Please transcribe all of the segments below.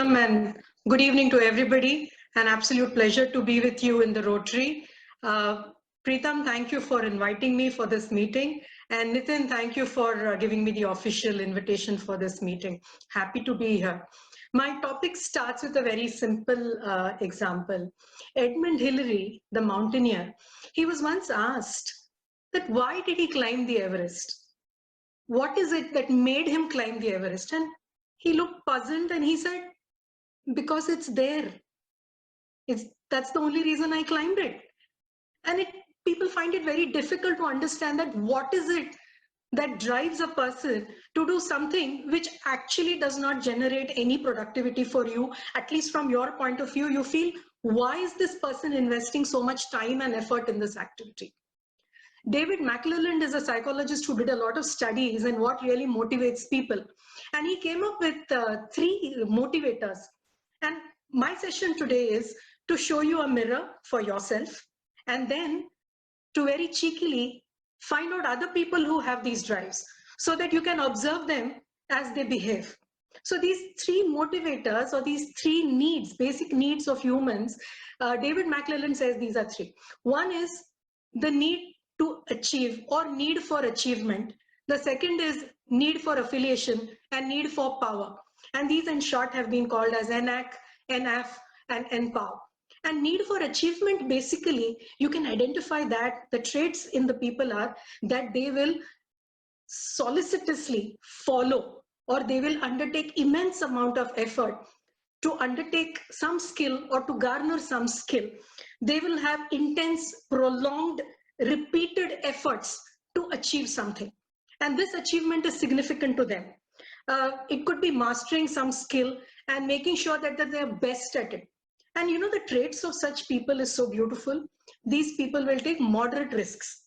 Pritam, and good evening to everybody. An absolute pleasure to be with you in the Rotary. Pritam, thank you for inviting me for this meeting. And Nitin, thank you for giving me the official invitation for this meeting. Happy to be here. My topic starts with a very simple example. Edmund Hillary, the mountaineer, he was once asked that why did he climb the Everest? What is it that made him climb the Everest? And he looked puzzled and he said, because it's there. That's the only reason I climbed it. And people find it very difficult to understand that what is it that drives a person to do something which actually does not generate any productivity for you, at least from your point of view. You feel, why is this person investing so much time and effort in this activity? David McClelland is a psychologist who did a lot of studies and what really motivates people. And he came up with 3 motivators. And my session today is to show you a mirror for yourself and then to very cheekily find out other people who have these drives so that you can observe them as they behave. So these 3 motivators or these 3 needs, basic needs of humans, David McClelland says these are 3. One is the need to achieve or need for achievement. The second is need for affiliation and need for power. And these in short have been called as NAC, NF, and NPOW. And need for achievement, basically, you can identify that the traits in the people are that they will solicitously follow or they will undertake immense amount of effort to undertake some skill or to garner some skill. They will have intense, prolonged, repeated efforts to achieve something. And this achievement is significant to them. It could be mastering some skill and making sure that they're best at it. And you know, the traits of such people is so beautiful. These people will take moderate risks.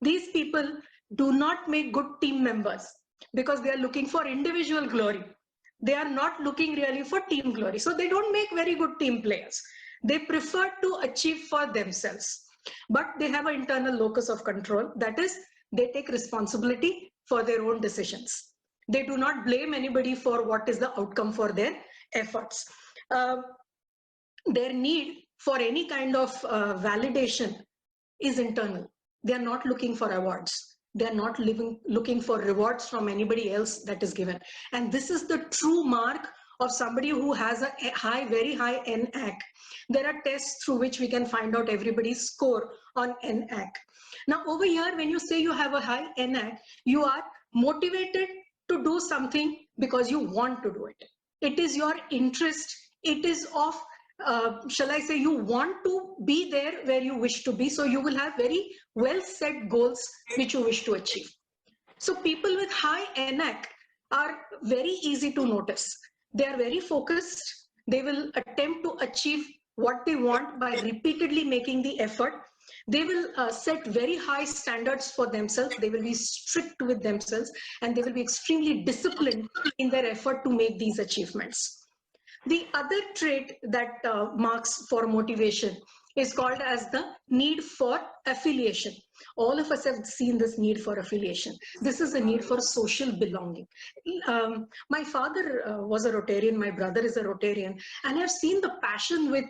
These people do not make good team members because they are looking for individual glory. They are not looking really for team glory. So they don't make very good team players. They prefer to achieve for themselves. But they have an internal locus of control. That is, they take responsibility for their own decisions. They do not blame anybody for what is the outcome for their efforts. Their need for any kind of validation is internal. They are not looking for awards. They are not looking for rewards from anybody else that is given. And this is the true mark of somebody who has a very high NAC. There are tests through which we can find out everybody's score on NAC. Now over here, when you say you have a high NAC, you are motivated to do something because you want to do it. It is your interest. It is of shall I say, you want to be there where you wish to be. So you will have very well set goals which you wish to achieve. So people with high NAC are very easy to notice. They are very focused. They will attempt to achieve what they want by repeatedly making the effort. They will set very high standards for themselves. They will be strict with themselves and they will be extremely disciplined in their effort to make these achievements. The other trait that marks for motivation is called as the need for affiliation. All of us have seen this need for affiliation. This is a need for social belonging. My father was a Rotarian, my brother is a Rotarian, and I've seen the passion with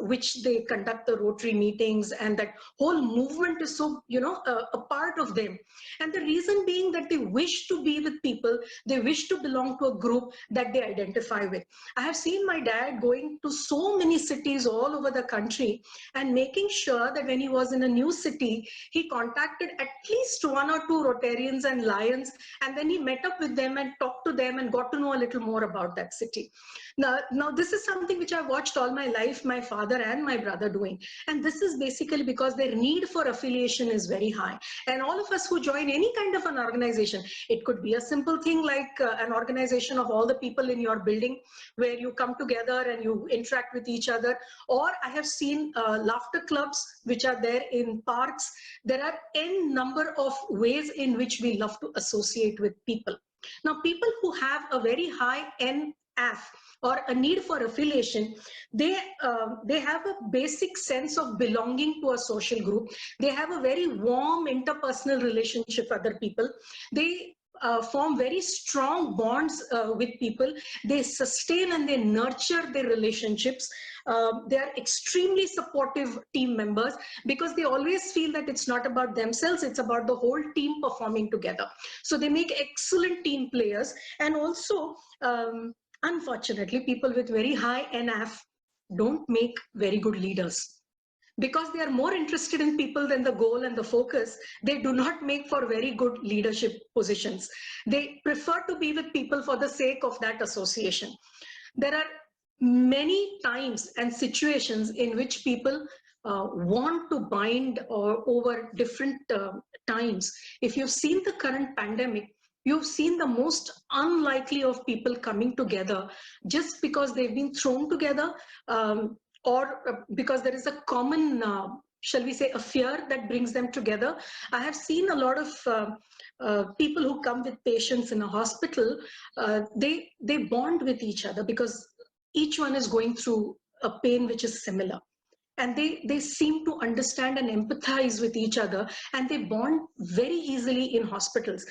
which they conduct the Rotary meetings, and that whole movement is so, a part of them. And the reason being that they wish to be with people, they wish to belong to a group that they identify with. I have seen my dad going to so many cities all over the country and making sure that when he was in a new city, he contacted at least 1 or 2 Rotarians and Lions, and then he met up with them and talked to them and got to know a little more about that city. Now this is something which I've watched all my life, my father and my brother doing. And this is basically because their need for affiliation is very high. And all of us who join any kind of an organization, it could be a simple thing like an organization of all the people in your building where you come together and you interact with each other. Or I have seen laughter clubs which are there in parks. There are n number of ways in which we love to associate with people. Now, people who have a very high NF or a need for affiliation, they have a basic sense of belonging to a social group. They have a very warm interpersonal relationship with other people. They form very strong bonds with people. They sustain and they nurture their relationships. They are extremely supportive team members because they always feel that it's not about themselves, it's about the whole team performing together. So they make excellent team players. And also, unfortunately, people with very high NF don't make very good leaders. Because they are more interested in people than the goal and the focus, they do not make for very good leadership positions. They prefer to be with people for the sake of that association. There are many times and situations in which people want to bind or over different times. If you've seen the current pandemic, you've seen the most unlikely of people coming together just because they've been thrown together, or because there is a common, shall we say, a fear that brings them together. I have seen a lot of people who come with patients in a hospital, they bond with each other because each one is going through a pain which is similar. And they seem to understand and empathize with each other, and they bond very easily in hospitals.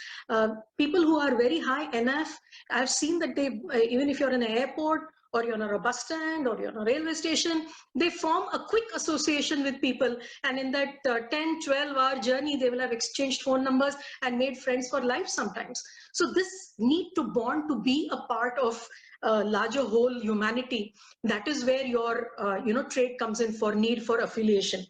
People who are very high NF, I've seen that they, even if you're in an airport, or you're on a bus stand, or you're on a railway station, they form a quick association with people. And in that 10, 12-hour journey, they will have exchanged phone numbers and made friends for life sometimes. So this need to bond, to be a part of larger whole humanity, that is where your trait comes in for need for affiliation.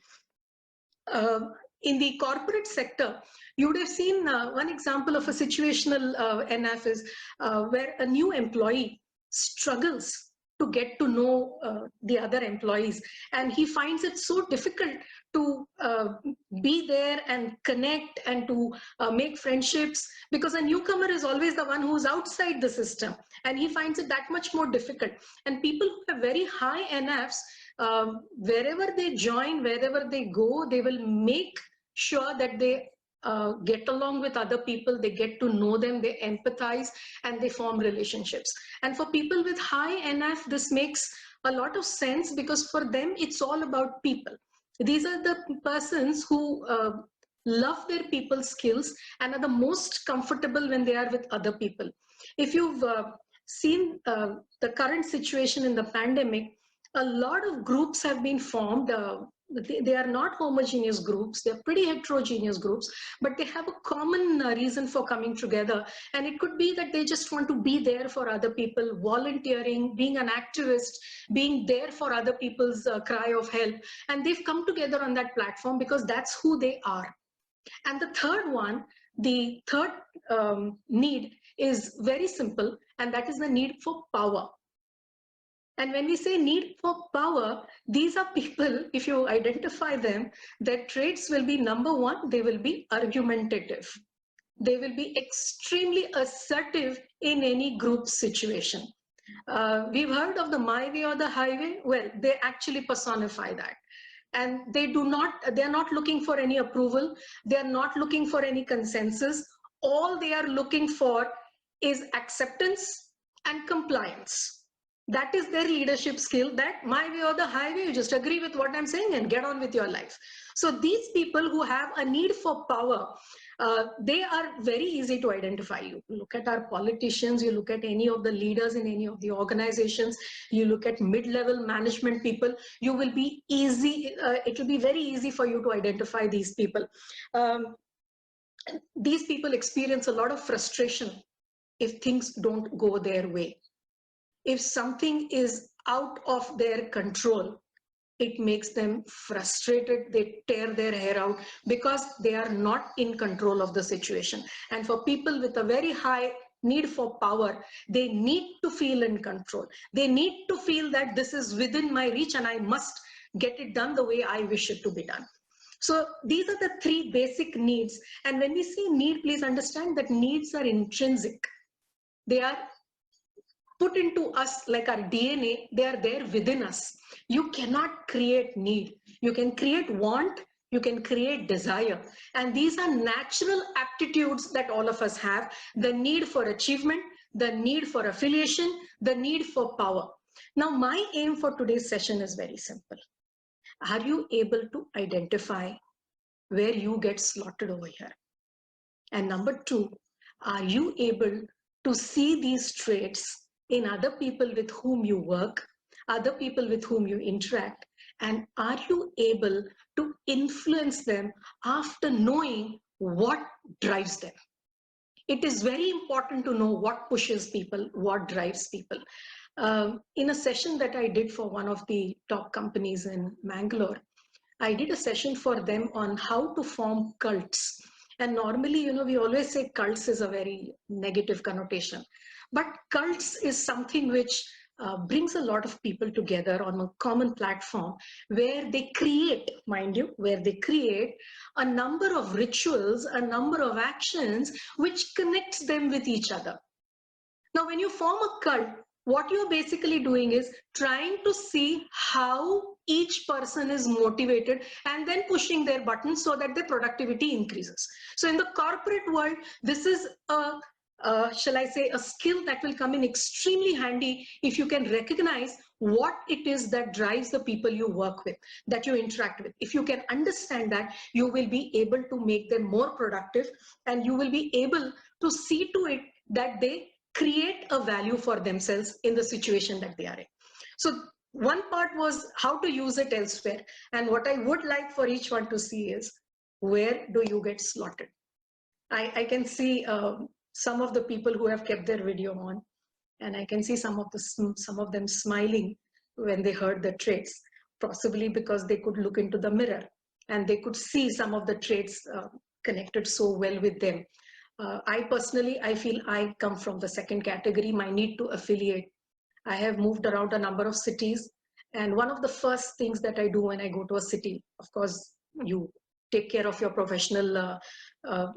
In the corporate sector, you would have seen one example of a situational NF is where a new employee struggles to get to know the other employees, and he finds it so difficult to be there and connect and to make friendships, because a newcomer is always the one who's outside the system, and he finds it that much more difficult. And people who have very high NFs, wherever they join, wherever they go, they will make sure that they get along with other people, they get to know them, they empathize, and they form relationships. And for people with high NF, this makes a lot of sense because for them, it's all about people. These are the persons who love their people skills and are the most comfortable when they are with other people. If you've seen the current situation in the pandemic, a lot of groups have been formed. They are not homogeneous groups, they're pretty heterogeneous groups, but they have a common reason for coming together. And it could be that they just want to be there for other people, volunteering, being an activist, being there for other people's cry of help. And they've come together on that platform because that's who they are. And the third one, the third need is very simple, and that is the need for power. And when we say need for power, these are people, if you identify them, their traits will be, number one, they will be argumentative. They will be extremely assertive in any group situation. We've heard of the my way or the highway. Well, they actually personify that. And they're not looking for any approval. They're not looking for any consensus. All they are looking for is acceptance and compliance. That is their leadership skill, that my way or the highway, you just agree with what I'm saying and get on with your life. So these people who have a need for power, they are very easy to identify. You look at our politicians, you look at any of the leaders in any of the organizations, you look at mid-level management people, you will be easy, it will be very easy for you to identify these people. These people experience a lot of frustration if things don't go their way. If something is out of their control, it makes them frustrated. They tear their hair out because they are not in control of the situation. And for people with a very high need for power, they need to feel in control. They need to feel that this is within my reach and I must get it done the way I wish it to be done. So these are the three basic needs. And when we say need, please understand that needs are intrinsic. They are put into us like our DNA, they are there within us. You cannot create need. You can create want, you can create desire. And these are natural aptitudes that all of us have. The need for achievement, the need for affiliation, the need for power. Now, my aim for today's session is very simple. Are you able to identify where you get slotted over here? And number two, Are you able to see these traits in other people with whom you work, other people with whom you interact, and are you able to influence them after knowing what drives them? It is very important to know what pushes people, what drives people. In a session that I did for one of the top companies in Mangalore, I did a session for them on how to form cults. And normally, we always say cults is a very negative connotation, but cults is something which brings a lot of people together on a common platform where they create, mind you, where they create a number of rituals, a number of actions which connects them with each other. Now, when you form a cult, what you're basically doing is trying to see how each person is motivated and then pushing their buttons so that their productivity increases. So in the corporate world, this is shall I say, a skill that will come in extremely handy if you can recognize what it is that drives the people you work with, that you interact with. If you can understand that, you will be able to make them more productive, and you will be able to see to it that they create a value for themselves in the situation that they are in. So one part was how to use it elsewhere. And what I would like for each one to see is, where do you get slotted? I can see some of the people who have kept their video on, and I can see some of them smiling when they heard the traits, possibly because they could look into the mirror and they could see some of the traits connected so well with them. I personally, I feel I come from the second category, my need to affiliate. I have moved around a number of cities, and one of the first things that I do when I go to a city, of course, you take care of your professional uh,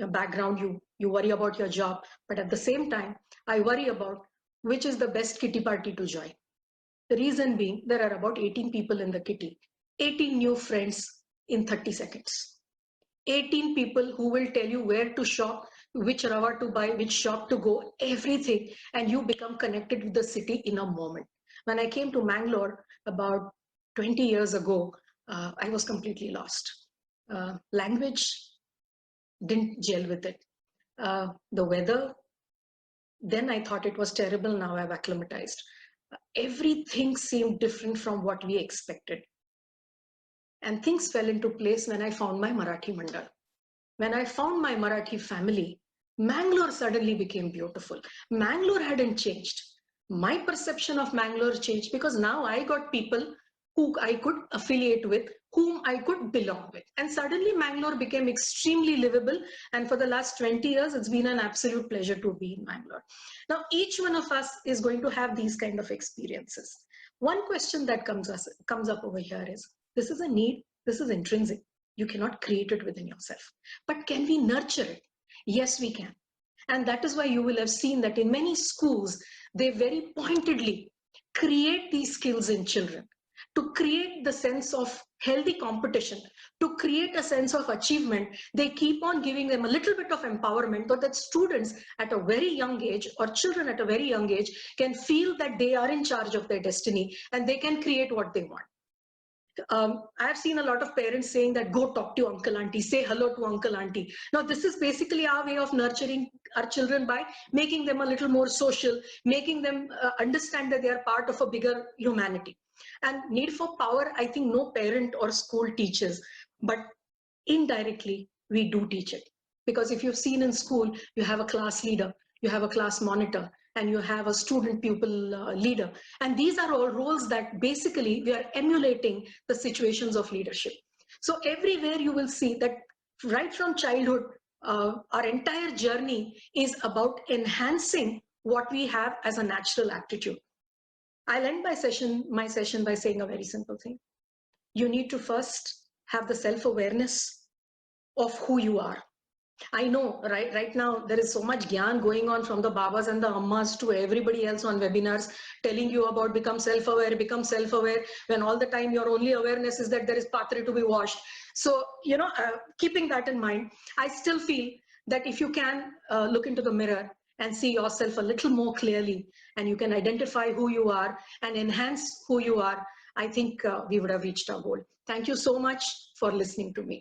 background, you worry about your job, but at the same time, I worry about which is the best kitty party to join. The reason being, there are about 18 people in the kitty, 18 new friends in 30 seconds. 18 people who will tell you where to shop, which rava to buy, which shop to go, everything, and you become connected with the city in a moment. When I came to Mangalore about 20 years ago, I was completely lost. Language didn't gel with it. The weather, then I thought it was terrible, now I've acclimatized. Everything seemed different from what we expected. And things fell into place when I found my Marathi Mandal. When I found my Marathi family, Mangalore suddenly became beautiful. Mangalore hadn't changed. My perception of Mangalore changed because now I got people who I could affiliate with, whom I could belong with. And suddenly Mangalore became extremely livable. And for the last 20 years, it's been an absolute pleasure to be in Mangalore. Now, each one of us is going to have these kind of experiences. One question that comes up over here is, this is a need, this is intrinsic. You cannot create it within yourself. But can we nurture it? Yes, we can. And that is why you will have seen that in many schools, they very pointedly create these skills in children to create the sense of healthy competition, to create a sense of achievement. They keep on giving them a little bit of empowerment so that students at a very young age, or children at a very young age, can feel that they are in charge of their destiny and they can create what they want. I've seen a lot of parents saying that go talk to uncle auntie, say hello to uncle auntie. Now, this is basically our way of nurturing our children by making them a little more social, making them understand that they are part of a bigger humanity. And need for power, I think no parent or school teaches, but indirectly, we do teach it. Because if you've seen in school, you have a class leader, you have a class monitor, and you have a student pupil leader. And these are all roles that basically we are emulating the situations of leadership. So everywhere you will see that right from childhood, our entire journey is about enhancing what we have as a natural aptitude. I'll end my session by saying a very simple thing. You need to first have the self-awareness of who you are. I know right now there is so much gyan going on from the babas and the ammas to everybody else on webinars telling you about become self-aware, when all the time your only awareness is that there is patre to be washed. So, keeping that in mind, I still feel that if you can look into the mirror and see yourself a little more clearly, and you can identify who you are and enhance who you are, I think we would have reached our goal. Thank you so much for listening to me.